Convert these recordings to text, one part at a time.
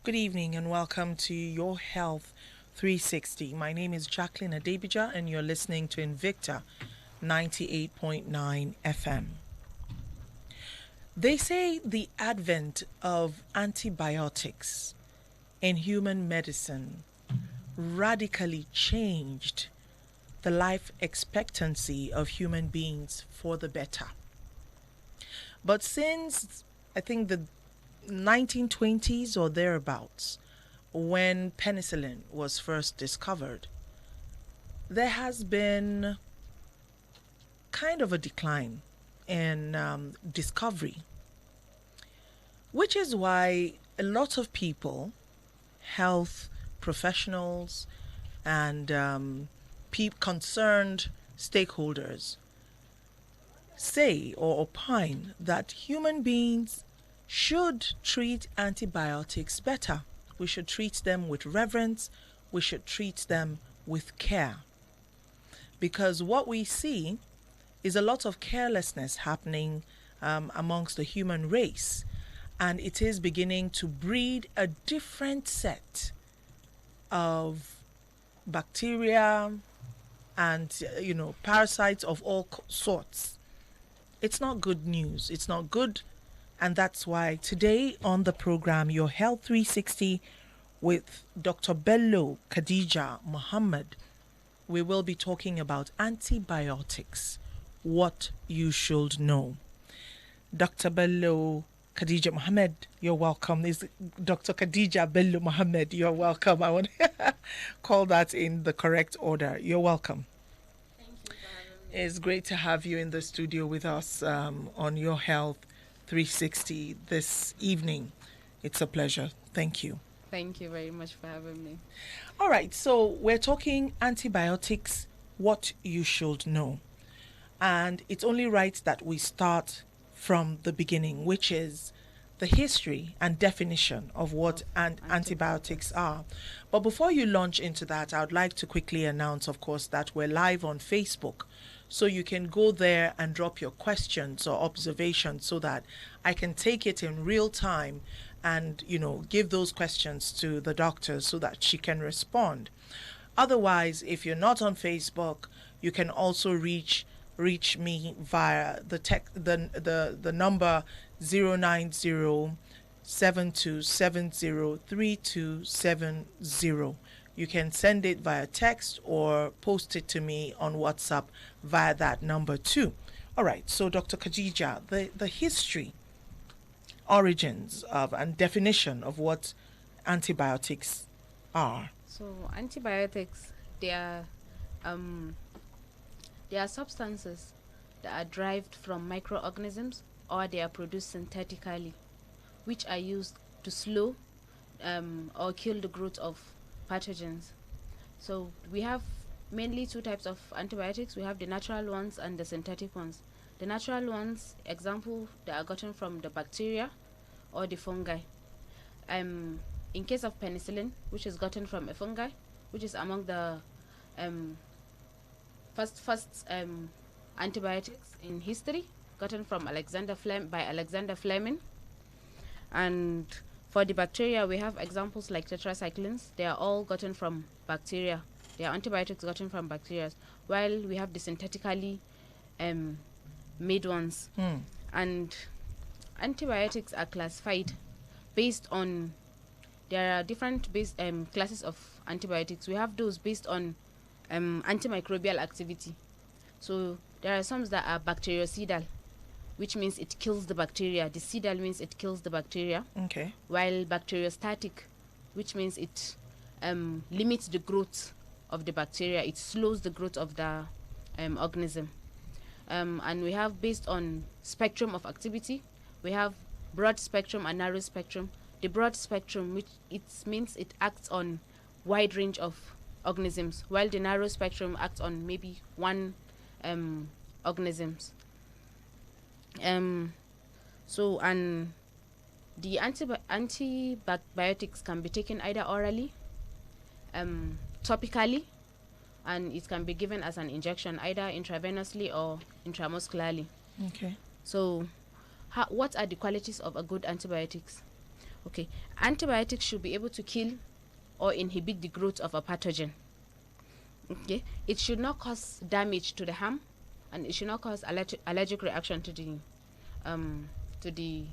Good evening and welcome to Your Health 360. My name is Jacqueline Adebija and you're listening to Invicta 98.9 FM. They say the advent of antibiotics in human medicine radically changed the life expectancy of human beings for the better. But since I think the 1920s or thereabouts, when penicillin was first discovered, there has been kind of a decline in discovery, which is why a lot of people, health professionals, and concerned stakeholders say or opine that human beings should treat antibiotics better. We should treat them with reverence. We should treat them with care. Because what we see is a lot of carelessness happening amongst the human race. And it is beginning to breed a different set of bacteria and, parasites of all sorts. It's not good news. It's not good. And that's why today on the program, Your Health 360 with Dr. Bello, Khadija, Muhammed, we will be talking about antibiotics, what you should know. Dr. Bello, Khadija Muhammed, you're welcome. Is Dr. Khadija Bello Muhammed, you're welcome. I want to call that in the correct order. You're welcome. Thank you for having me. It's great to have you in the studio with us on Your Health 360 this evening. It's a pleasure. Thank you. Thank you very much for having me. All right, so we're talking antibiotics, what you should know. And it's only right that we start from the beginning, which is the history and definition of what antibiotics are. But before you launch into that, I would like to quickly announce, of course, that we're live on Facebook. So you can go there and drop your questions or observations so that I can take it in real time and, give those questions to the doctor so that she can respond. Otherwise, if you're not on Facebook, you can also reach me via the number 09072703270. You can send it via text or post it to me on WhatsApp via that number too. All right, so Dr. Khadija, the history, origins of and definition of what antibiotics are. So antibiotics, um, they are substances that are derived from microorganisms or they are produced synthetically, which are used to slow or kill the growth of pathogens. So we have mainly two types of antibiotics. We have the natural ones and the synthetic ones. The natural ones, example, they are gotten from the bacteria or the fungi. In case of penicillin, which is gotten from a fungi, which is among the um, first antibiotics in history, gotten from by Alexander Fleming. And for the bacteria, we have examples like tetracyclines. They are all gotten from bacteria. They are antibiotics gotten from bacteria, while we have the synthetically made ones. And antibiotics are classified based on, there are different classes of antibiotics. We have those based on antimicrobial activity. So there are some that are bactericidal, which means it kills the bacteria. Decidal means it kills the bacteria. Okay. While bacteriostatic, which means it limits the growth of the bacteria. It slows the growth of the organism. And we have based on spectrum of activity. We have broad spectrum and narrow spectrum. The broad spectrum, which it means it acts on wide range of organisms, while the narrow spectrum acts on maybe one organisms. So, and the antibiotics can be taken either orally, topically, and it can be given as an injection either intravenously or intramuscularly. Okay. So, what are the qualities of a good antibiotics? Okay, antibiotics should be able to kill or inhibit the growth of a pathogen. Okay, it should not cause damage to the harm, and it should not cause allergic reaction to the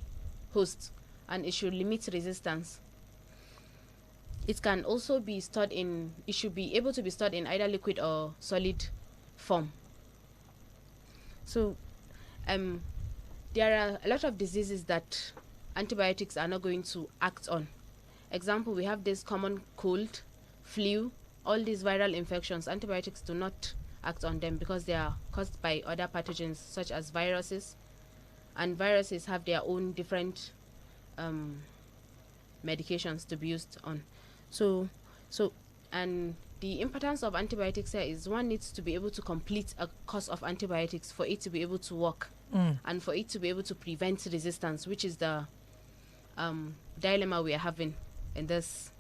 host, and it should limit resistance. It can also be stored in. It should be able to be stored in either liquid or solid form. So, there are a lot of diseases that antibiotics are not going to act on. Example, we have this common cold, flu, all these viral infections. Antibiotics do not act on them because they are caused by other pathogens such as viruses, and viruses have their own different medications to be used on. So and the importance of antibiotics here is one needs to be able to complete a course of antibiotics for it to be able to work, and for it to be able to prevent resistance, which is the dilemma we are having in this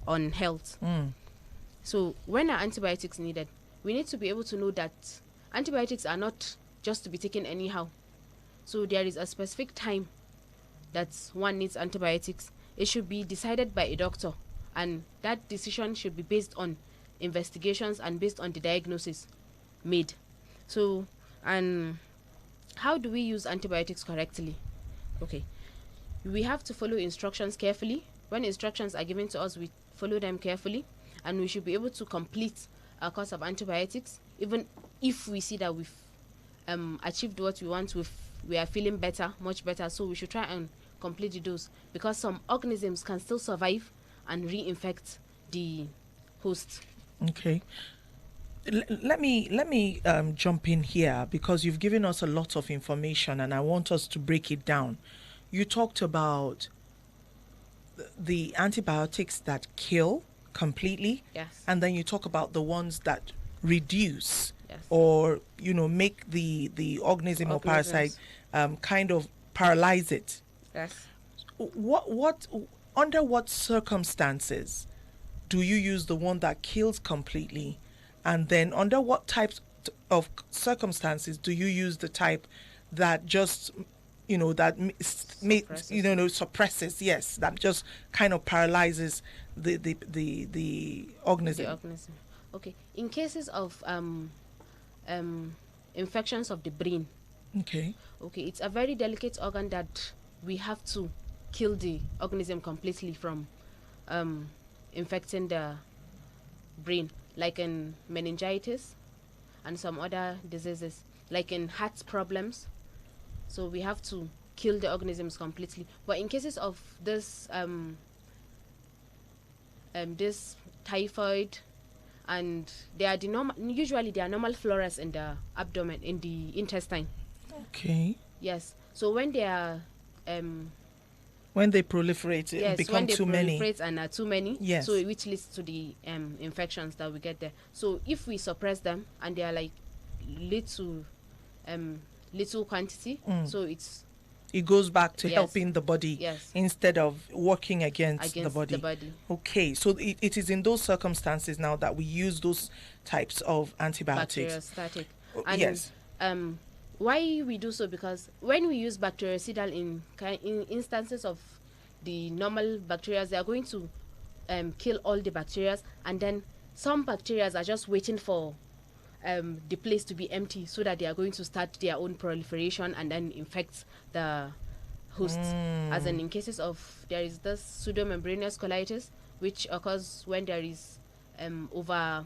on health. So when are antibiotics needed? We need to be able to know that antibiotics are not just to be taken anyhow. So there is a specific time that one needs antibiotics. It should be decided by a doctor, and that decision should be based on investigations and based on the diagnosis made. So, and how do we use antibiotics correctly? Okay, we have to follow instructions carefully. When instructions are given to us, we follow them carefully, and we should be able to complete a course of antibiotics even if we see that we've achieved what we want, we are feeling better, much better. So we should try and complete the dose, because some organisms can still survive and reinfect the host. Okay. Let me jump in here, because you've given us a lot of information and I want us to break it down. You talked about the antibiotics that kill completely, Yes. and then you talk about the ones that reduce, Yes. or make the organism or parasite kind of paralyze it. Yes. What under what circumstances do you use the one that kills completely, and then under what types of circumstances do you use the type that just suppresses, yes, that just kind of paralyzes the organism? The organism. Okay. In cases of infections of the brain, Okay. it's a very delicate organ that we have to kill the organism completely from infecting the brain, like in meningitis and some other diseases, like in heart problems. So we have to kill the organisms completely. But in cases of this this typhoid, and usually they are normal floras in the abdomen, in the intestine. Okay. Yes. So when they are when they proliferate, yes, become when they too many. proliferate and are too many, Yes. so which leads to the infections that we get there. So if we suppress them and they are like little quantity, so it goes back to yes, helping the body, yes, instead of working against the body. Okay, so it is in those circumstances now that we use those types of antibiotics. Bacteriostatic. And yes. Why we do so? Because when we use bactericidal in instances of the normal bacteria, they are going to kill all the bacteria, and then some bacteria are just waiting for the place to be empty, so that they are going to start their own proliferation and then infect the host. As in cases of, there is this pseudomembranous colitis, which occurs when there is over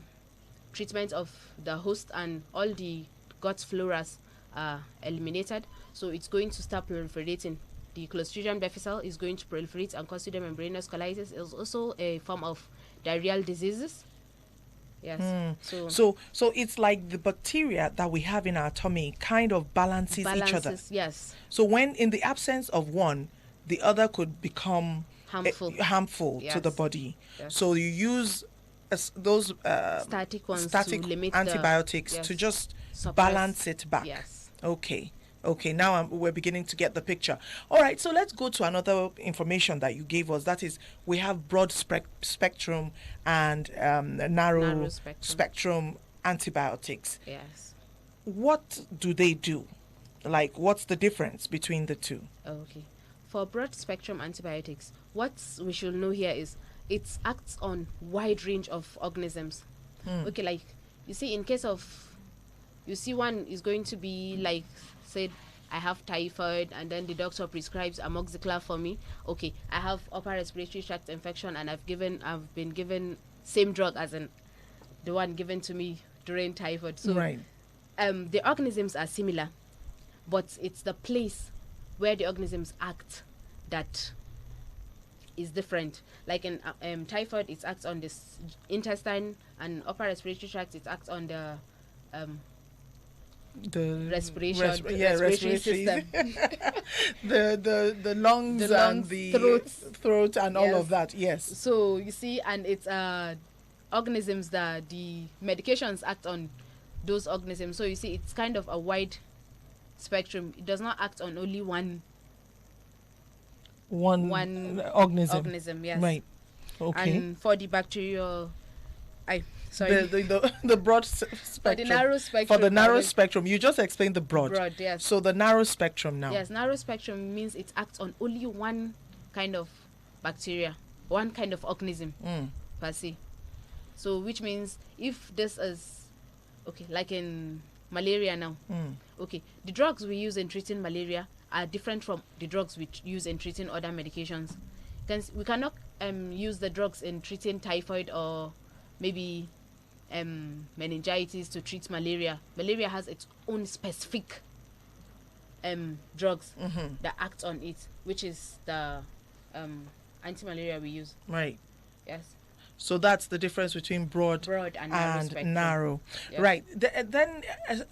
treatment of the host and all the gut floras are eliminated, so it's going to start proliferating. The Clostridium difficile is going to proliferate and cause pseudomembranous colitis. Is also a form of diarrheal diseases. Yes. So it's like the bacteria that we have in our tummy kind of balances each other. Yes. So when in the absence of one, the other could become harmful yes, to the body. Yes. So you use those static ones, static to limit antibiotics yes, to just suppress. balance it back. Yes. Okay, now we're beginning to get the picture. All right, so let's go to another information that you gave us. That is, we have broad spectrum and narrow spectrum antibiotics. Yes. What do they do? Like, what's the difference between the two? Okay. for broad spectrum antibiotics, what we should know here is it acts on wide range of organisms. Okay, like you see, in case of, you see, one is going to be like, said, I have typhoid, and then the doctor prescribes amoxicillin for me. Okay, I have upper respiratory tract infection, and I've been given same drug as in the one given to me during typhoid. So Right. the organisms are similar, but it's the place where the organisms act that is different. Like in typhoid, it acts on this intestine, and upper respiratory tract, it acts on the The respiratory system. the lungs, The lungs, and the throat. and all Yes. of that. Yes. So you see, and it's organisms that the medications act on those organisms. So you see, it's kind of a wide spectrum. It does not act on only one One organism. organism. Yes. Right. Okay. And for the bacterial, sorry, The broad spectrum. for the narrow spectrum. For the narrow pardon. spectrum, you just explained the broad. Broad, yes. So the narrow spectrum now. Yes, narrow spectrum means it acts on only one kind of bacteria, one kind of organism per se. So which means if this is, okay, like in malaria now, okay, the drugs we use in treating malaria are different from the drugs we use in treating other medications. We cannot use the drugs in treating typhoid or maybe meningitis to treat malaria. Malaria has its own specific drugs that act on it, which is the anti-malaria we use. Right. Yes. So that's the difference between broad And narrow spectrum. narrow. Yes. Right. Then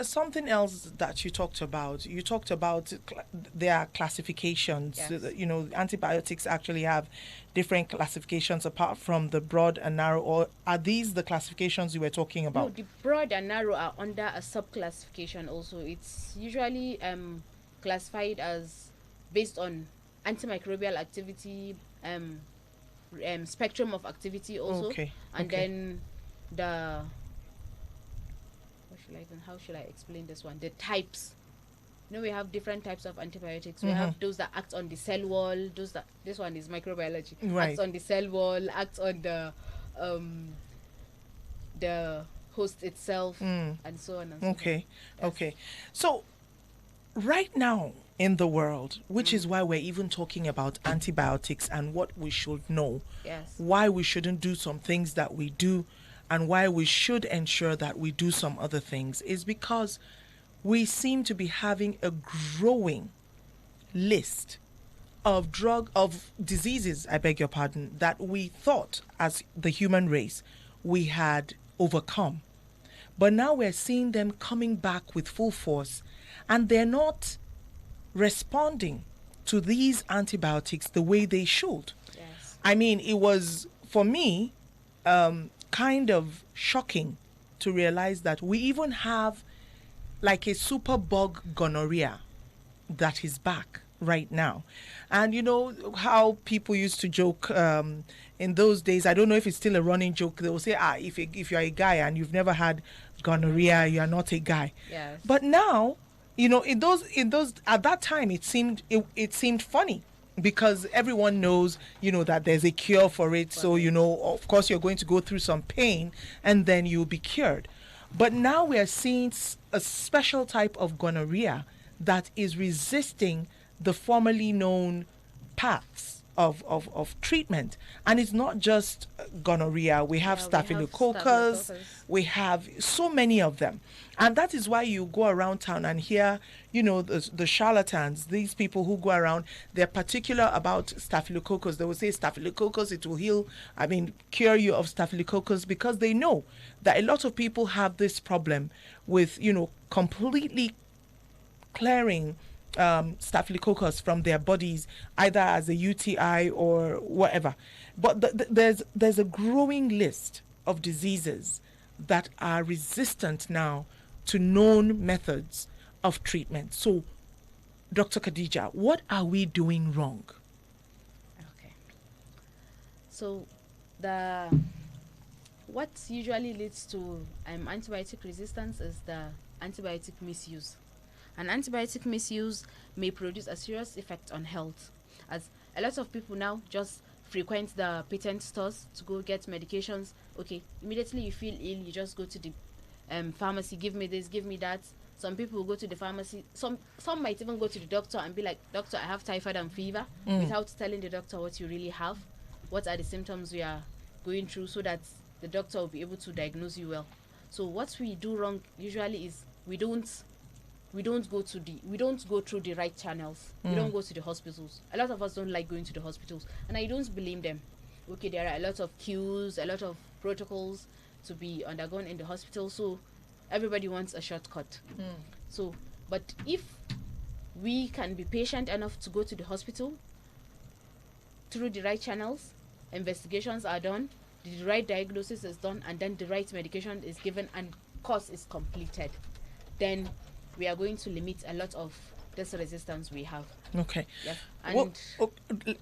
something else that you talked about. You talked about their classifications. Yes. You know, antibiotics actually have different classifications apart from the broad and narrow. Or are these the classifications you were talking No, about? the broad and narrow are under a sub-classification also. It's usually classified as based on antimicrobial activity, spectrum of activity also. Okay. And okay. then how should I explain this one? The types. You know, we have different types of antibiotics. We have those that act on the cell wall, this one is microbiology. Right. Acts on the cell wall, acts on the host itself, and so on and so Okay. forth. Okay. So right now in the world, which is why we're even talking about antibiotics and what we should know, Yes. why we shouldn't do some things that we do, and why we should ensure that we do some other things, is because we seem to be having a growing list of diseases, I beg your pardon, that we thought as the human race we had overcome. But now we're seeing them coming back with full force, and they're not responding to these antibiotics the way they should. Yes. I mean, it was, for me, kind of shocking to realize that we even have like a super bug gonorrhea that is back right now. And you know how people used to joke in those days, I don't know if it's still a running joke, they will say, if you're a guy and you've never had gonorrhea, you're not a guy. Yes. But now, you know, in those at that time it seemed funny, because everyone knows, you know, that there's a cure for it. So, you know, of course you're going to go through some pain and then you'll be cured. But now we are seeing a special type of gonorrhea that is resisting the formerly known paths of treatment. And it's not just gonorrhea. We have staphylococcus. We have so many of them. And that is why you go around town and hear, you know, the charlatans, these people who go around, they're particular about staphylococcus. They will say staphylococcus, it will cure you of staphylococcus, because they know that a lot of people have this problem with, you know, completely clearing staphylococcus from their bodies, either as a UTI or whatever. But there's a growing list of diseases that are resistant now to known methods of treatment. So, Dr. Khadija, what are we doing wrong? Okay. So, what usually leads to antibiotic resistance is the antibiotic misuse. And antibiotic misuse may produce a serious effect on health. As a lot of people now just frequent the patent stores to go get medications. Okay, immediately you feel ill, you just go to the pharmacy, give me this, give me that. Some people will go to the pharmacy. Some might even go to the doctor and be like, doctor, I have typhoid and fever, without telling the doctor what you really have, what are the symptoms we are going through, so that the doctor will be able to diagnose you well. So what we do wrong usually is we don't go through the right channels. We don't go to the hospitals. A lot of us don't like going to the hospitals, and I don't blame them. Okay, there are a lot of queues, a lot of protocols to be undergone in the hospital, so everybody wants a shortcut. So, but if we can be patient enough to go to the hospital through the right channels, investigations are done, the right diagnosis is done, and then the right medication is given and course is completed, then we are going to limit a lot of this resistance we have. Okay. Yeah. And Well,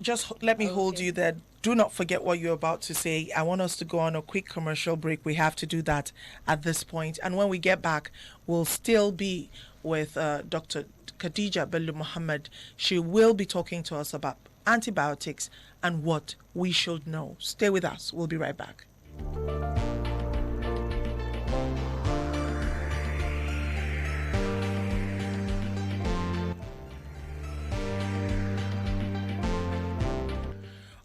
just let me hold Okay. you there. Do not forget what you're about to say. I want us to go on a quick commercial break. We have to do that at this point. And when we get back, we'll still be with Dr. Khadija Bello Muhammed. She will be talking to us about antibiotics and what we should know. Stay with us. We'll be right back.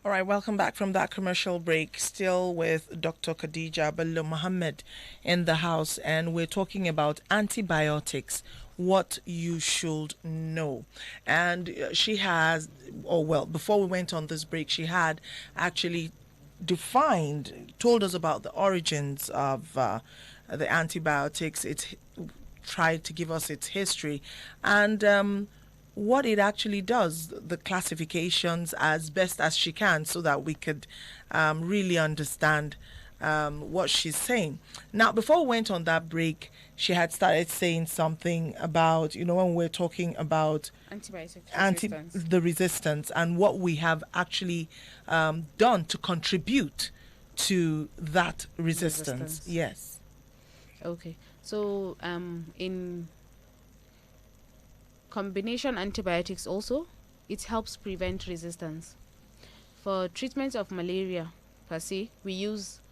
All right, welcome back from that commercial break. Still with Dr. Khadija Bello Muhammed in the house, and we're talking about antibiotics, what you should know. And she has, oh, well, before we went on this break, she had actually told us about the origins of the antibiotics. It tried to give us its history and what it actually does, the classifications as best as she can, so that we could really understand what she's saying. Now, before we went on that break, she had started saying something about, when we're talking about the resistance and what we have actually done to contribute to that resistance. Yes. Okay. So in combination antibiotics also, it helps prevent resistance. For treatment of malaria per se, we use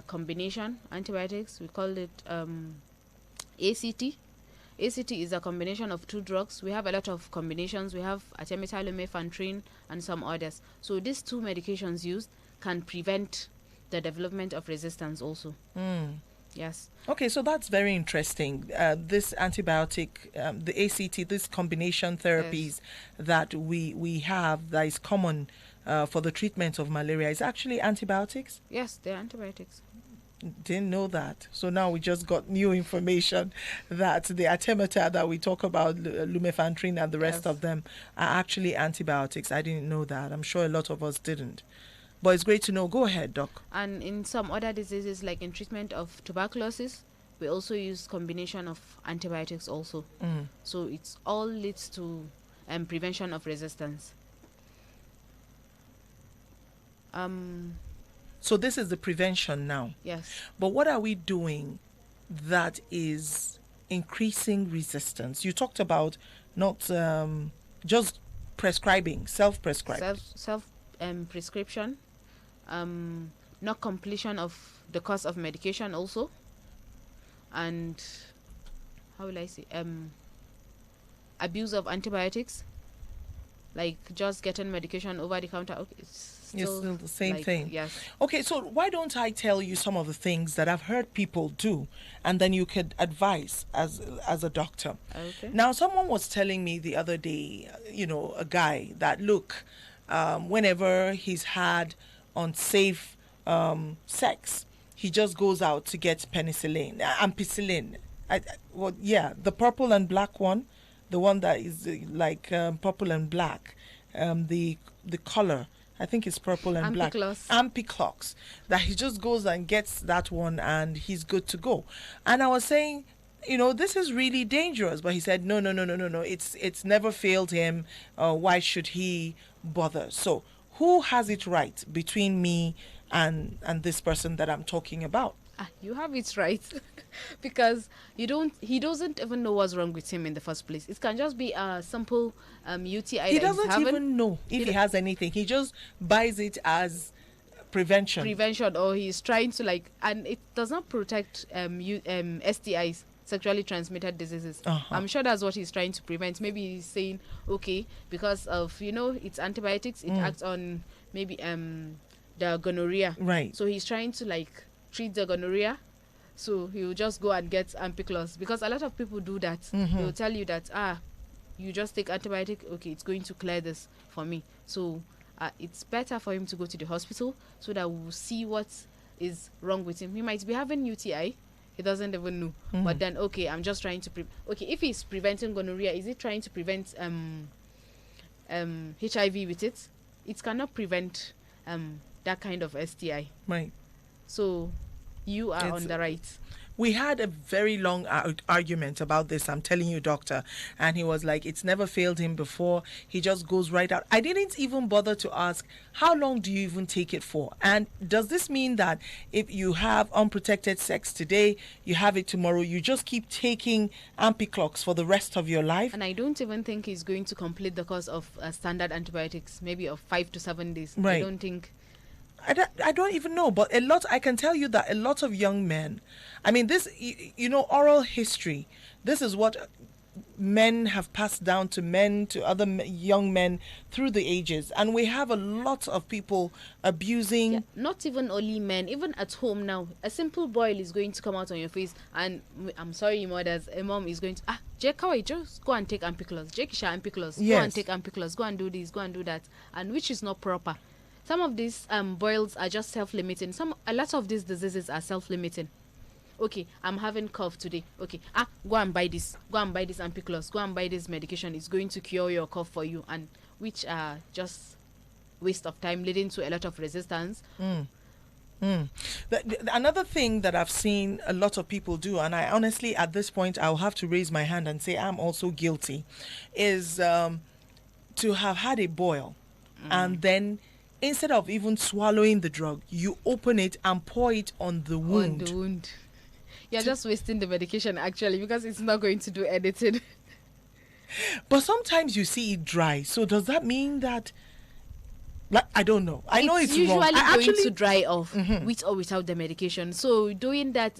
combination antibiotics. We call it ACT. ACT is a combination of two drugs. We have a lot of combinations. We have artemether, lumefantrine, and some others. So these two medications used can prevent the development of resistance also. Yes. Okay, so that's very interesting. This antibiotic, the ACT, this combination therapies that we have that is common for the treatment of malaria is actually antibiotics? Yes, they're antibiotics. Didn't know that. So now we just got new information that the artemether that we talk about, lumefantrine and the rest of them, are actually antibiotics. I didn't know that. I'm sure a lot of us didn't. But it's great to know. Go ahead, Doc. And in some other diseases, like in treatment of tuberculosis, we also use combination of antibiotics also. So it's all leads to prevention of resistance. So this is the prevention now. Yes. But what are we doing that is increasing resistance? You talked about not just prescribing, self-prescribed. Prescription. Not completion of the course of medication also, and how will I say, abuse of antibiotics, like just getting medication over the counter. Okay, it's still the same thing. Yes. Okay, so why don't I tell you some of the things that I've heard people do, and then you could advise as a doctor. Okay. Now, someone was telling me the other day, a guy that, look, whenever he's had unsafe sex, he just goes out to get penicillin, ampicillin. The purple and black one, the one that is like purple and black, the color, I think it's purple and black. Ampiclox. That he just goes and gets that one and he's good to go. And I was saying, this is really dangerous. But he said, no. It's never failed him. Why should he bother? So who has it right between me and this person that I'm talking about? You have it right. Because he doesn't even know what's wrong with him in the first place. It can just be a simple UTI He that he's doesn't having. even know if he has anything. He just buys it as prevention. Or he's trying to like, and it does not protect STIs, sexually transmitted diseases. I'm sure that's what he's trying to prevent. Maybe he's saying, okay, because of it's antibiotics, it acts on maybe the gonorrhea, Right. so he's trying to like treat the gonorrhea. So he'll just go and get ampiclos, because a lot of people do that. They'll tell you that you just take antibiotic, okay, it's going to clear this for me. So it's better for him to go to the hospital so that we'll see what is wrong with him. He might be having UTI, he doesn't even know. But then, okay, I'm just trying to okay, if he's preventing gonorrhea, is he trying to prevent HIV with it? It cannot prevent that kind of STI. Right. So you are on the right. We had a very long argument about this, I'm telling you, doctor. And he was like, it's never failed him before. He just goes right out. I didn't even bother to ask, how long do you even take it for? And does this mean that if you have unprotected sex today, you have it tomorrow, you just keep taking ampiclox for the rest of your life? And I don't even think he's going to complete the course of standard antibiotics, maybe of 5 to 7 days. Right. I don't think. I don't even know, but I can tell you that a lot of young men, I mean, this, oral history, this is what men have passed down to men, to other young men through the ages. And we have a lot of people abusing. Yeah, not even only men, even at home now. A simple boil is going to come out on your face. And I'm sorry, mothers, a mom is going to, Jacqueline, just go and take ampiclos. Jacqueline, ampiclos. Yes. Go and take ampiclos. Go and do this, go and do that. And which is not proper. Some of these boils are just self-limiting. A lot of these diseases are self-limiting. Okay, I'm having cough today. Okay, go and buy this. Go and buy this ampiclos. Go and buy this medication. It's going to cure your cough for you. And which are just waste of time, leading to a lot of resistance. Another thing that I've seen a lot of people do, and I honestly, at this point, I'll have to raise my hand and say I'm also guilty, is to have had a boil and then, instead of even swallowing the drug, you open it and pour it on the wound. You're just wasting the medication, actually, because it's not going to do anything. But sometimes you see it dry. So does that mean that, like, I don't know. I know it's usually wrong. going to dry off with or without the medication. So doing that,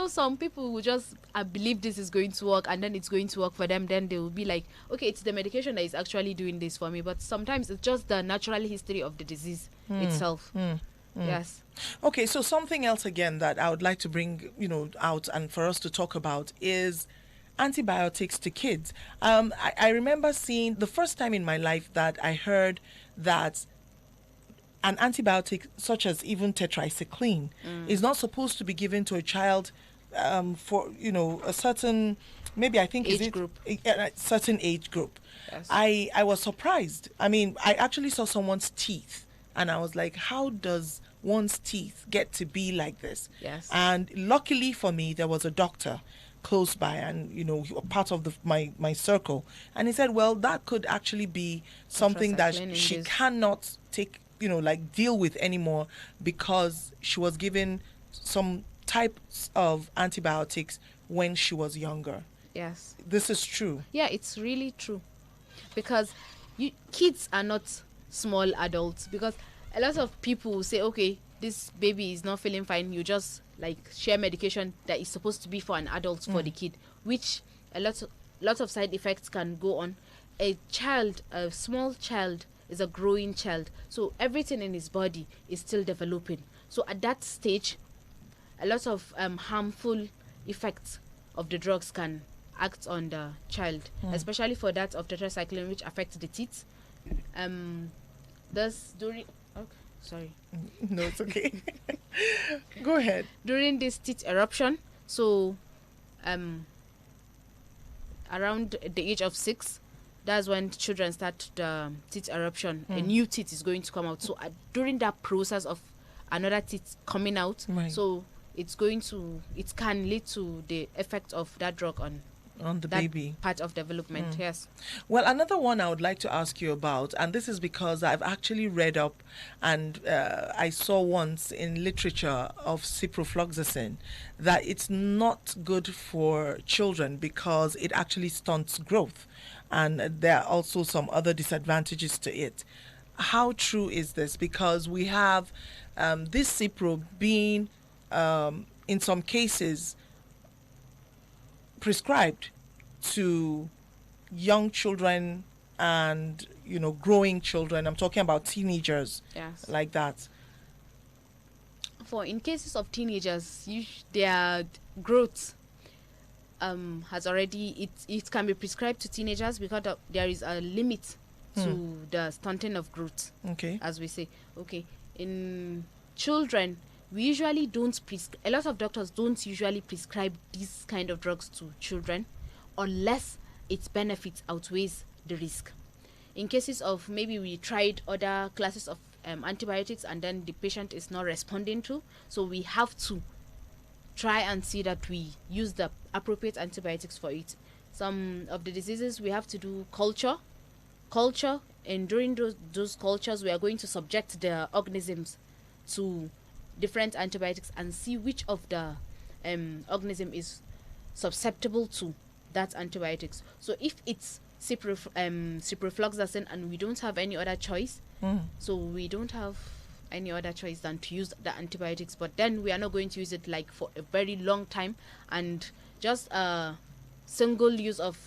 some people will just believe this is going to work, and then it's going to work for them. Then they will be like, okay, it's the medication that is actually doing this for me. But sometimes it's just the natural history of the disease itself. Yes. Okay, so something else again that I would like to bring, out and for us to talk about is antibiotics to kids. I remember seeing the first time in my life that I heard that an antibiotic such as even tetracycline is not supposed to be given to a child for a certain, maybe I think age group. A certain age group. Yes. I was surprised. I mean, I actually saw someone's teeth and I was like, how does one's teeth get to be like this? Yes. And luckily for me, there was a doctor close by and part of my circle, and he said, well, that could actually be something that she cannot take, deal with anymore, because she was given some types of antibiotics when she was younger. Yes, this is true. Yeah, it's really true, because kids are not small adults, because a lot of people will say, okay, this baby is not feeling fine, you just share medication that is supposed to be for an adult for the kid, which a lot of side effects can go on. A small child is a growing child, so everything in his body is still developing. So at that stage, a lot of harmful effects of the drugs can act on the child, especially for that of tetracycline, which affects the teeth. Thus during sorry. No, it's okay. Go ahead. During this teeth eruption, so around the age of 6, that's when children start the teeth eruption. A new teeth is going to come out. So during that process of another teeth coming out, right. So it can lead to the effect of that drug on on the that baby. part of development. Yes. Well, another one I would like to ask you about, and this is because I've actually read up and I saw once in literature of ciprofloxacin that it's not good for children because it actually stunts growth. And there are also some other disadvantages to it. How true is this? Because we have this cipro being, in some cases, prescribed to young children and growing children. I'm talking about teenagers. Yes. Like that. For in cases of teenagers, their growth has already, it can be prescribed to teenagers because there is a limit to the stunting of growth. Okay. As we say. Okay. In children, we usually don't a lot of doctors don't usually prescribe these kind of drugs to children unless its benefits outweighs the risk. In cases of maybe we tried other classes of antibiotics and then the patient is not responding to, so we have to try and see that we use the appropriate antibiotics for it. Some of the diseases we have to do culture, and during those cultures we are going to subject the organisms to different antibiotics and see which of the organism is susceptible to that antibiotics. So if it's ciprofloxacin and we don't have any other choice, so we don't have any other choice than to use the antibiotics, but then we are not going to use it like for a very long time, and just a single use of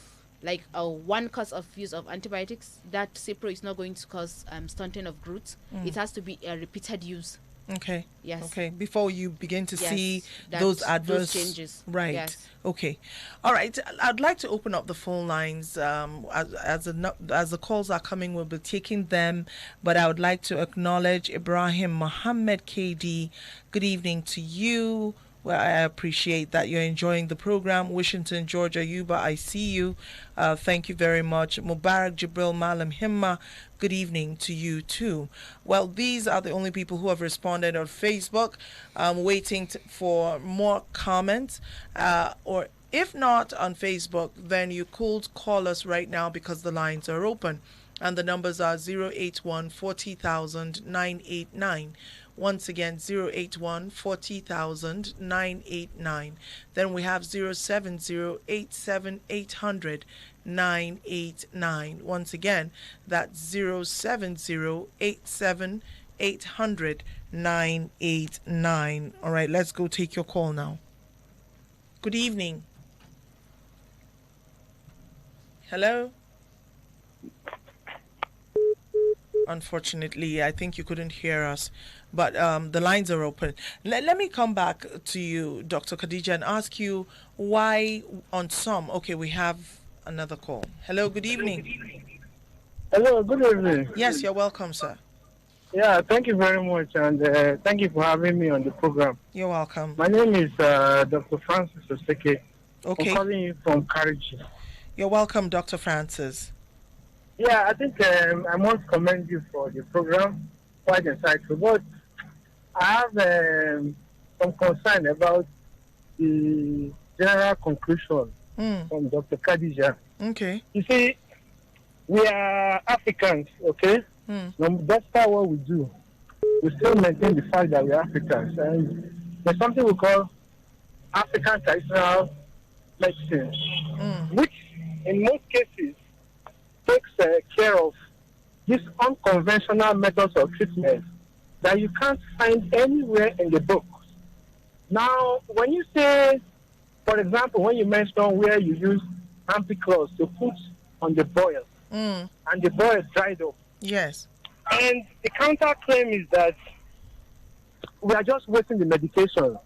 like a one course of use of antibiotics, that cipro is not going to cause stunting of growth. It has to be a repeated use. Okay. Yes. Okay. Before you begin to see that those adverse changes. Right. Yes. Okay. All right. I'd like to open up the phone lines. As the calls are coming, we'll be taking them. But I would like to acknowledge Ibrahim Muhammed KD. Good evening to you. Well, I appreciate that you're enjoying the program. Washington, Georgia, Yuba, I see you. Thank you very much. Mubarak Jibril Malam Himma, good evening to you too. Well, these are the only people who have responded on Facebook. I'm waiting for more comments. Or if not on Facebook, then you could call us right now because the lines are open. And the numbers are 081 40,000 989. Once again, 081 40,000 989. Then we have 070 87 800 989. Once again, that's 070 87 800 989. All right, let's go take your call now. Good evening. Hello? Unfortunately, I think you couldn't hear us, but the lines are open. Let me come back to you, Dr. Khadija, and ask you why on some... Okay, we have another call. Hello, good evening. Hello, good evening. Yes, you're welcome, sir. Yeah, thank you very much, and thank you for having me on the program. You're welcome. My name is Dr. Francis Oseke. Okay. I'm calling you from Khadija. You're welcome, Dr. Francis. Yeah, I think I must commend you for the program, quite insightful. But I have some concern about the general conclusion from Dr. Khadija. Okay. You see, we are Africans, okay? That's not what we do. We still maintain the fact that we are Africans. And there's something we call African traditional medicine, which in most cases takes care of these unconventional methods of treatment that you can't find anywhere in the books. Now, when you say, for example, when you mention where you use ampiclox to put on the boil, and the boil dried up. Yes. And the counterclaim is that we are just wasting the medication,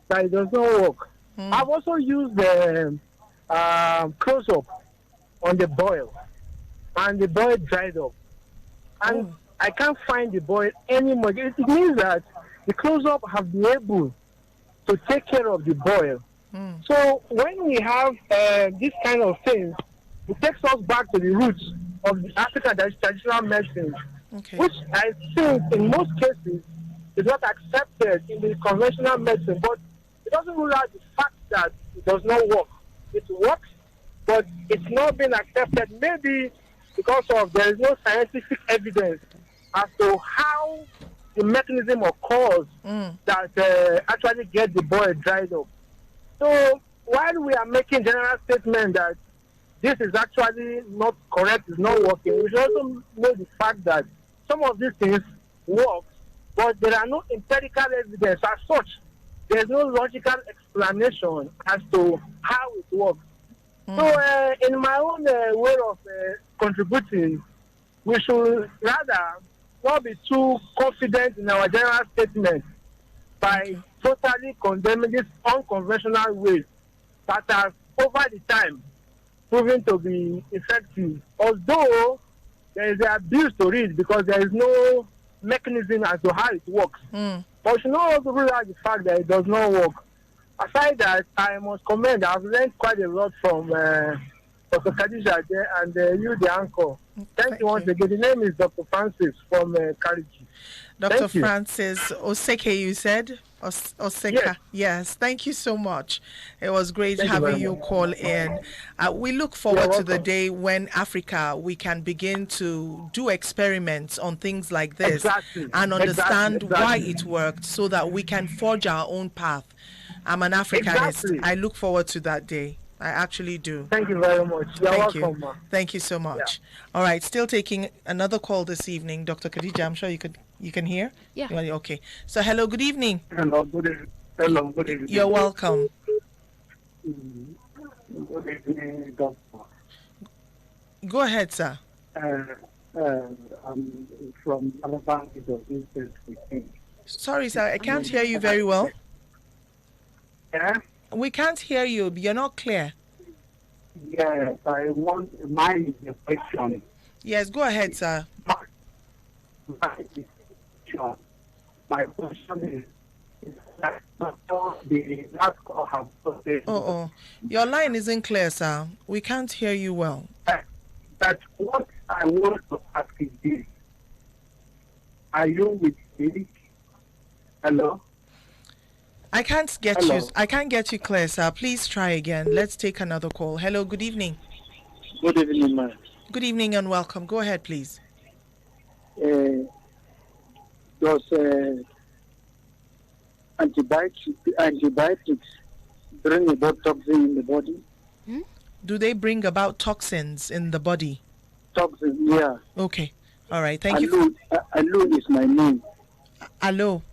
that it does not work. I've also used the close-up on the boil, and the boil dried up. And I can't find the boil anymore. It means that the close-up have been able to take care of the boil. So when we have this kind of things, it takes us back to the roots of the African traditional medicine, which I think in most cases is not accepted in the conventional medicine. But it doesn't rule out the fact that it does not work. It works, but it's not been accepted. Maybe because of there is no scientific evidence as to how the mechanism or cause that actually get the boil dried up. So while we are making general statement that this is actually not correct, is not working, we should also know the fact that some of these things work, but there are no empirical evidence as such. There is no logical explanation as to how it works. So in my own way of contributing, we should rather not be too confident in our general statement by totally condemning this unconventional ways that has over the time proven to be effective. Although there is an abuse to it because there is no mechanism as to how it works. But we should not also rule out the fact that it does not work. Aside that, I must commend, I've learned quite a lot from Dr. Khadija and you, the anchor. Thank you once again. The name is Dr. Francis from Kariji. Dr. Francis Oseke, you said? Oseka. Yes, thank you so much. It was great having you call in. We look forward to the day when Africa, we can begin to do experiments on things like this and understand why it worked so that we can forge our own path. I'm an Africanist. I look forward to that day. I actually do. Thank you very much. You're welcome, you. Thank you so much. Yeah. All right, still taking another call this evening. Dr. Khadija, I'm sure you can hear? Yeah. Okay. So hello, good evening. Hello, good evening. Hello, good evening. You're welcome. Good evening, doctor. Go ahead, sir. I'm from Alabama. Sorry, sir, I can't hear you very well. Yeah? We can't hear you. You're not clear. Yes, I want mine is a question. Yes, go ahead, sir. My question is that the last call have your line isn't clear, sir. We can't hear you well. But what I want to ask is this. Are you with me? Hello? I can't get you. I can't get you clear, sir. Please try again. Let's take another call. Hello, good evening. Good evening, ma'am. Good evening and welcome. Go ahead, please. Does antibiotics bring about toxin in the body? Do they bring about toxins in the body? Toxin, yeah. Okay. All right. Thank you. Alo is my name. Alo.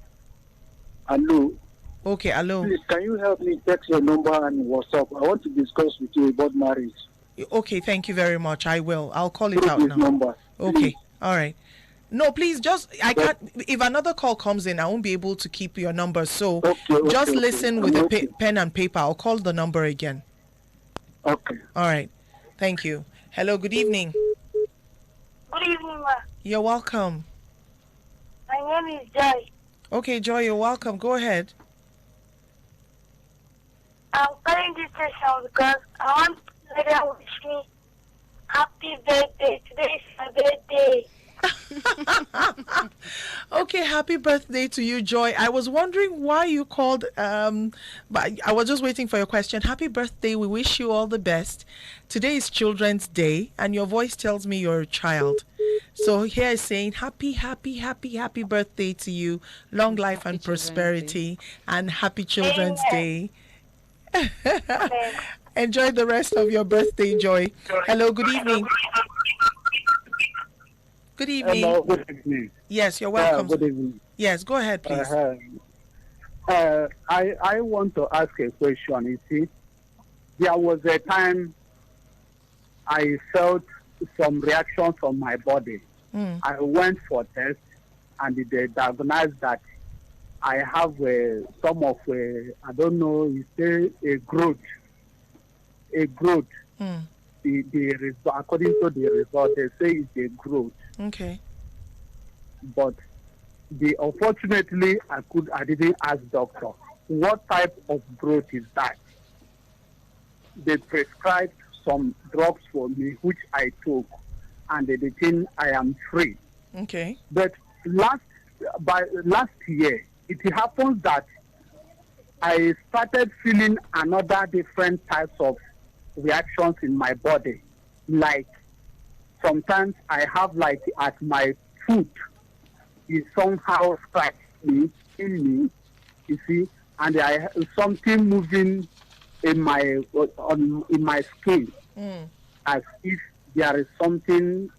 Okay, Alo. Please, can you help me text your number and WhatsApp? I want to discuss with you about marriage. Okay, thank you very much. I will. I'll call it out now. Number, okay. All right. No, please, I can't. If another call comes in, I won't be able to keep your number. So just listen with a pen and paper. I'll call the number again. Okay. All right. Thank you. Hello, good evening. Good evening, ma. You're welcome. My name is Joy. Okay, Joy, you're welcome. Go ahead. I'm calling this station because I want to let you wish me happy birthday. Today is my birthday. Okay, happy birthday to you, Joy. I was wondering why you called, but I was just waiting for your question. Happy birthday. We wish you all the best. Today is Children's Day, and your voice tells me you're a child. So here is saying happy birthday to you. Long life and prosperity, and happy Children's Day. Enjoy the rest of your birthday, Joy. Hello, good evening. Good evening. Hello, good evening. Yes, you're welcome. Good evening. Yes, go ahead, please. I want to ask a question. You see, there was a time I felt some reaction from my body. I went for test, and they diagnosed that I have some of I don't know, you say a growth. According to the result, they say it's a growth. Okay. But unfortunately, I didn't ask doctor what type of growth is that. They prescribed some drugs for me, which I took, and they think I am free. Okay. But last year, it happens that I started feeling another different types of reactions in my body. Like sometimes I have like at my foot is somehow scratch me, in me, you see, and I something moving in my in my skin, as if there is something,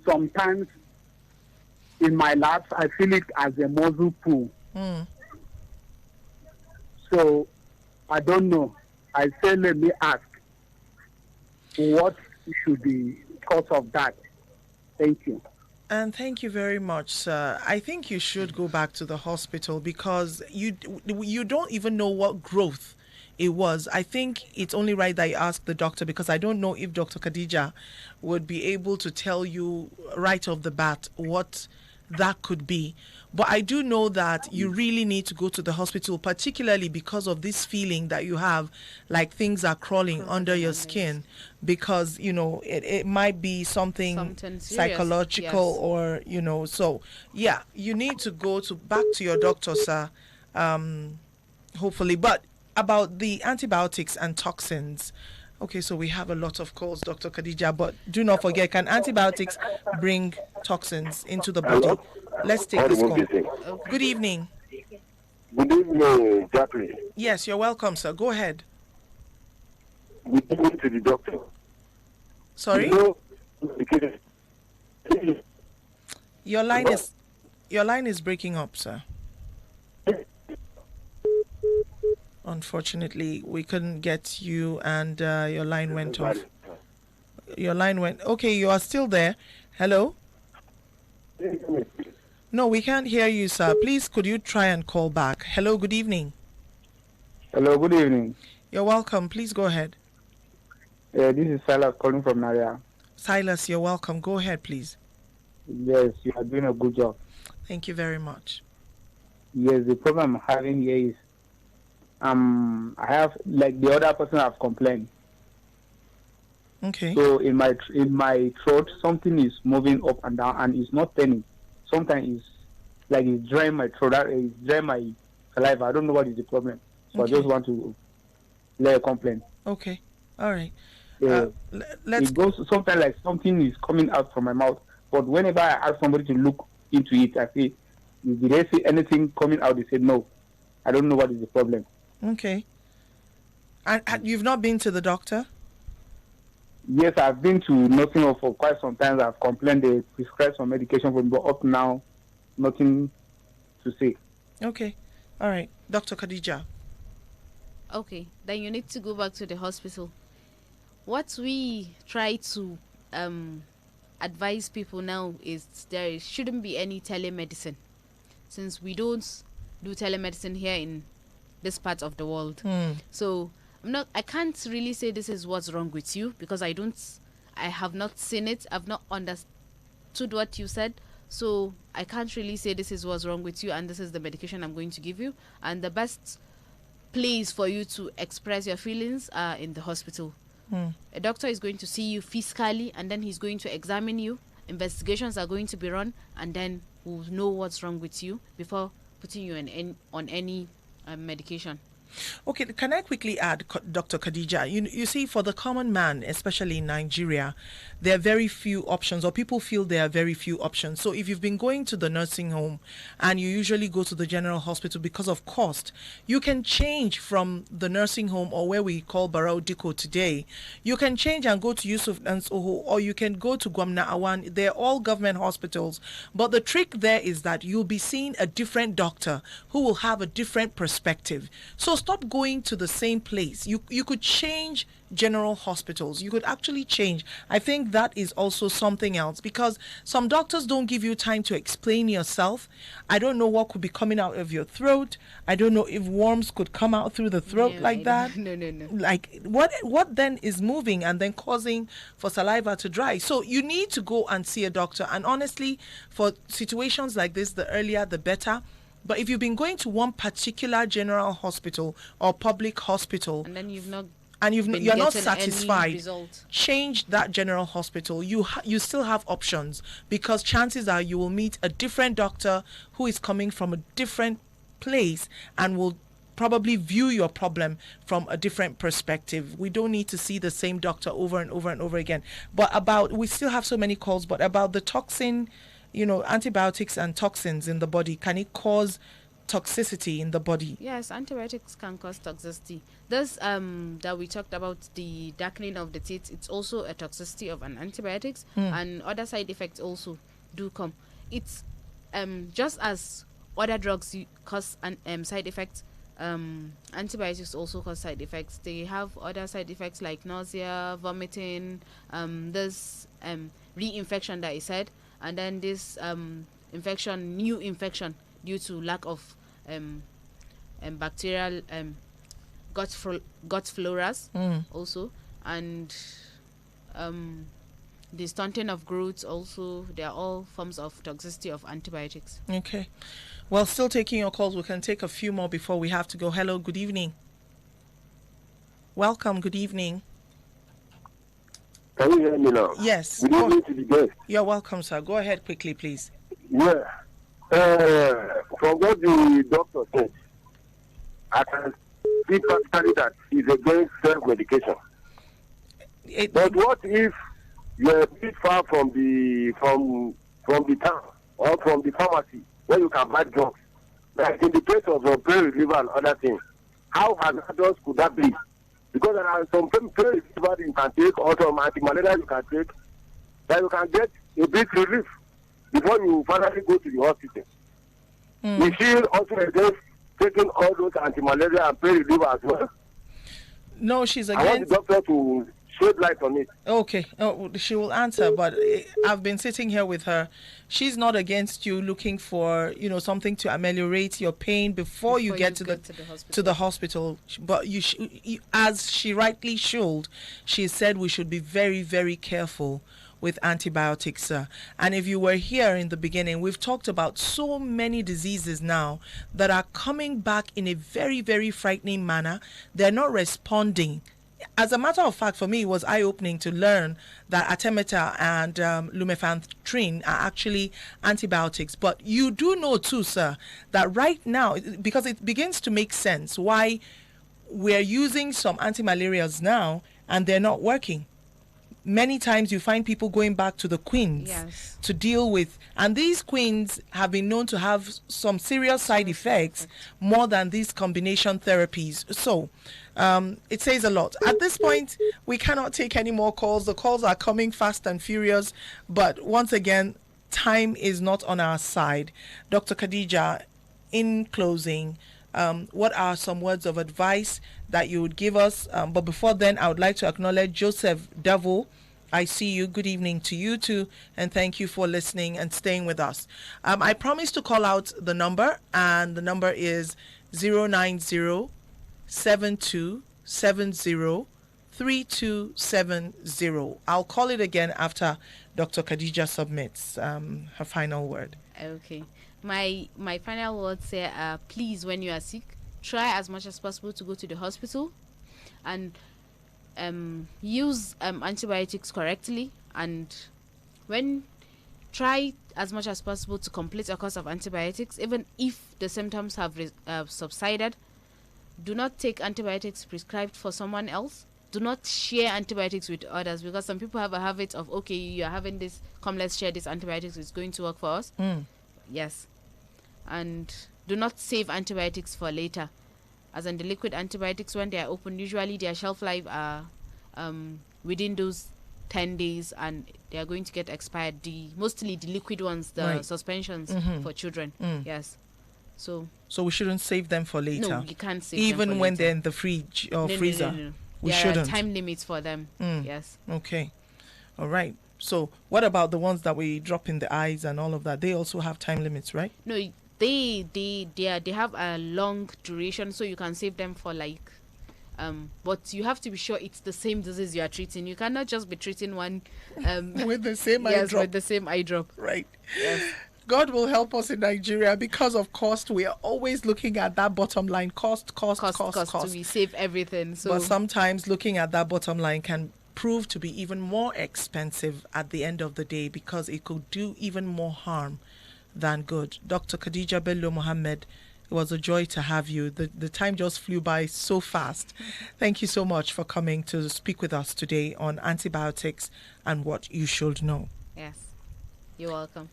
sometimes in my laps I feel it as a muscle pull. So I don't know. I say let me ask what should be cause of that. Thank you. And thank you very much, sir. I think you should go back to the hospital because you don't even know what growth it was. I think it's only right that you ask the doctor because I don't know if Dr. Khadija would be able to tell you right off the bat what that could be. But I do know that you really need to go to the hospital, particularly because of this feeling that you have like things are crawling under your skin, because, it might be something serious. psychological, Yes. or, so yeah, you need to go back to your doctor, sir, hopefully. But about the antibiotics and toxins, okay, so we have a lot of calls, Dr. Khadija, but do not forget, can antibiotics bring toxins into the body? Hello? Let's take this call. Good evening. Good evening, Jacqueline. Yes, you're welcome, sir. Go ahead. We went to the doctor. Sorry? Because Your line is breaking up, sir. Unfortunately, we couldn't get you, and your line went off. Okay, you are still there. Hello? No, we can't hear you, sir. Please, could you try and call back? Hello, good evening. Hello, good evening. You're welcome. Please go ahead. This is Silas calling from Naria. Silas, you're welcome. Go ahead, please. Yes, you are doing a good job. Thank you very much. Yes, the problem I'm having here is I have, like the other person have complained. Okay. So in my throat, something is moving up and down, and it's not turning. Sometimes it's like it's drying my throat, it's drying my saliva. I don't know what is the problem. So Okay. I just want to lay a complaint. Okay. All right. It goes sometimes like something is coming out from my mouth, but whenever I ask somebody to look into it, I say, did they see anything coming out? They said no. I don't know what is the problem. Okay. And you've not been to the doctor? Yes, I've been to nursing home for quite some time. I've complained, they prescribed some medication for me, but up now, nothing to say. Okay. All right. Dr. Khadija. Okay, then you need to go back to the hospital. What we try to advise people now is there shouldn't be any telemedicine, since we don't do telemedicine here in this part of the world. So I can't really say this is what's wrong with you, because I have not seen it. I've not understood what you said. So I can't really say this is what's wrong with you and this is the medication I'm going to give you. And the best place for you to express your feelings are in the hospital. A doctor is going to see you physically, and then he's going to examine you. Investigations are going to be run, and then we'll know what's wrong with you before putting you on any medication. Okay, can I quickly add, Dr. Khadija, you see, for the common man, especially in Nigeria, there are very few options, or people feel there are very few options. So if you've been going to the nursing home and you usually go to the general hospital because of cost, you can change from the nursing home, or where we call Barao Diko today. You can change and go to Yusuf and Soho, or you can go to Gwamna Awan. They're all government hospitals. But the trick there is that you'll be seeing a different doctor who will have a different perspective. So stop going to the same place. You could change general hospitals. You could actually change. I think that is also something else, because some doctors don't give you time to explain yourself. I don't know what could be coming out of your throat. I don't know if worms could come out through the throat like that. No. Like what then is moving and then causing for saliva to dry? So you need to go and see a doctor. And honestly, for situations like this, the earlier the better. But if you've been going to one particular general hospital or public hospital, And then you're not satisfied, change that general hospital. You still have options, because chances are you will meet a different doctor who is coming from a different place and will probably view your problem from a different perspective. We don't need to see the same doctor over and over and over again. But we still have so many calls, but about the toxin, antibiotics and toxins in the body, can it cause toxicity in the body? Yes, antibiotics can cause toxicity. This that we talked about, the darkening of the teeth, it's also a toxicity of an antibiotics, and other side effects also do come. It's just as other drugs cause side effects, antibiotics also cause side effects. They have other side effects like nausea, vomiting, this reinfection that I said, and then this new infection due to lack of bacterial gut floras also, and the stunting of growth also. They are all forms of toxicity of antibiotics. Okay. Well, still taking your calls. We can take a few more before we have to go. Hello, good evening. Welcome, good evening. Can you hear me now? Yes. Good evening to the guest. You're welcome, sir. Go ahead quickly, please. Yeah. From what the doctor said, I can see practically that he's against self-medication. But what if you're a bit far from the town or from the pharmacy where you can buy drugs? Like in the case of pain reliever and other things, how hazardous could that be? Because there are some pain reliever you can take, or some anti-malaria you can take, that you can get a bit relief before you finally go to the hospital. Is she also against taking all those anti-malaria and pain reliever as well? No, she's I want against. the doctor to shed light on it. Okay, she will answer, but I've been sitting here with her. She's not against you looking for, something to ameliorate your pain before you get to the hospital. But as she rightly should, she said we should be very, very careful with antibiotics. And if you were here in the beginning, we've talked about so many diseases now that are coming back in a very, very frightening manner. They're not responding. As a matter of fact, for me, it was eye-opening to learn that artemether and lumefantrine are actually antibiotics. But you do know too, sir, that right now, because it begins to make sense why we're using some antimalarials now and they're not working. Many times you find people going back to the queens to deal with, and these queens have been known to have some serious side effects more than these combination therapies. So it says a lot. At this point, we cannot take any more calls. The calls are coming fast and furious, but once again, time is not on our side. Dr. Khadija, in closing, what are some words of advice that you would give us? But before then, I would like to acknowledge Joseph Devil. I see you. Good evening to you too, and thank you for listening and staying with us. I promised to call out the number, and the number is 090-7270-3270. I'll call it again after Dr. Khadija submits her final word. Okay. My final words say, please, when you are sick, try as much as possible to go to the hospital and use antibiotics correctly, and try as much as possible to complete a course of antibiotics, even if the symptoms have subsided. Do not take antibiotics prescribed for someone else. Do not share antibiotics with others, because some people have a habit of, okay, you're having this, come let's share this antibiotics, it's going to work for us. Yes. And do not save antibiotics for later. As in the liquid antibiotics, when they are open, usually their shelf life are within those 10 days, and they are going to get expired. Mostly the liquid ones, the suspensions for children. Yes. So we shouldn't save them for later. No, you can't save even them for when later. they're in the fridge or freezer. No. We there shouldn't. are time limits for them. Yes. Okay. All right. So what about the ones that we drop in the eyes and all of that? They also have time limits, right? No, they have a long duration, so you can save them for like but you have to be sure it's the same disease you are treating. You cannot just be treating one with the same eye drop. Yes, with the same eye drop. Right. Yes. God will help us in Nigeria. Because of cost, we are always looking at that bottom line. Cost. So we save everything. So but sometimes looking at that bottom line can prove to be even more expensive at the end of the day, because it could do even more harm than good. Dr. Khadija Bello Muhammed, It was a joy to have you. The time just flew by so fast. Thank you so much for coming to speak with us today on antibiotics and what you should know. Yes. You're welcome.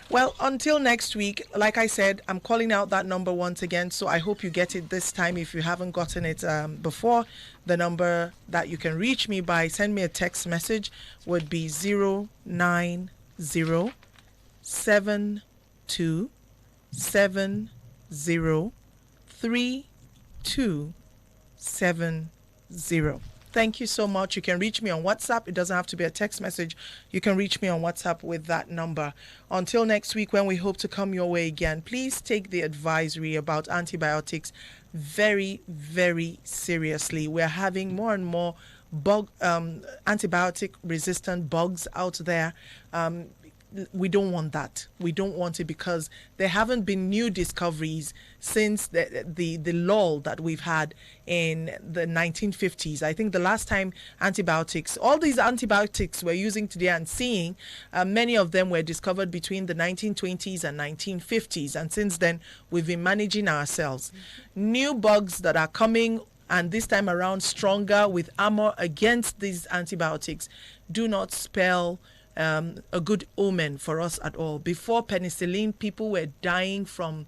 Well, until next week, like I said, I'm calling out that number once again, so I hope you get it this time. If you haven't gotten it before, the number that you can reach me by, send me a text message, would be 09072703270. Thank you so much. You can reach me on WhatsApp. It doesn't have to be a text message. You can reach me on WhatsApp with that number. Until next week, when we hope to come your way again, please take the advisory about antibiotics very, very seriously. We're having more and more antibiotic resistant bugs out there. We don't want that. We don't want it because there haven't been new discoveries since the lull that we've had in the 1950s. I think the last time all these antibiotics we're using today and seeing, many of them were discovered between the 1920s and 1950s. And since then, we've been managing ourselves. New bugs that are coming, and this time around stronger with armor against these antibiotics, do not spell a good omen for us at all. Before penicillin, people were dying from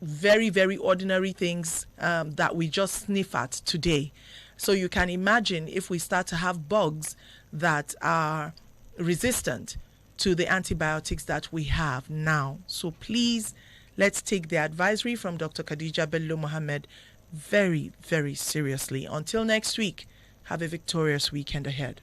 very, very ordinary things that we just sniff at today. So you can imagine if we start to have bugs that are resistant to the antibiotics that we have now. So please, let's take the advisory from Dr. Khadija Bello Muhammed very, very seriously. Until next week, have a victorious weekend ahead.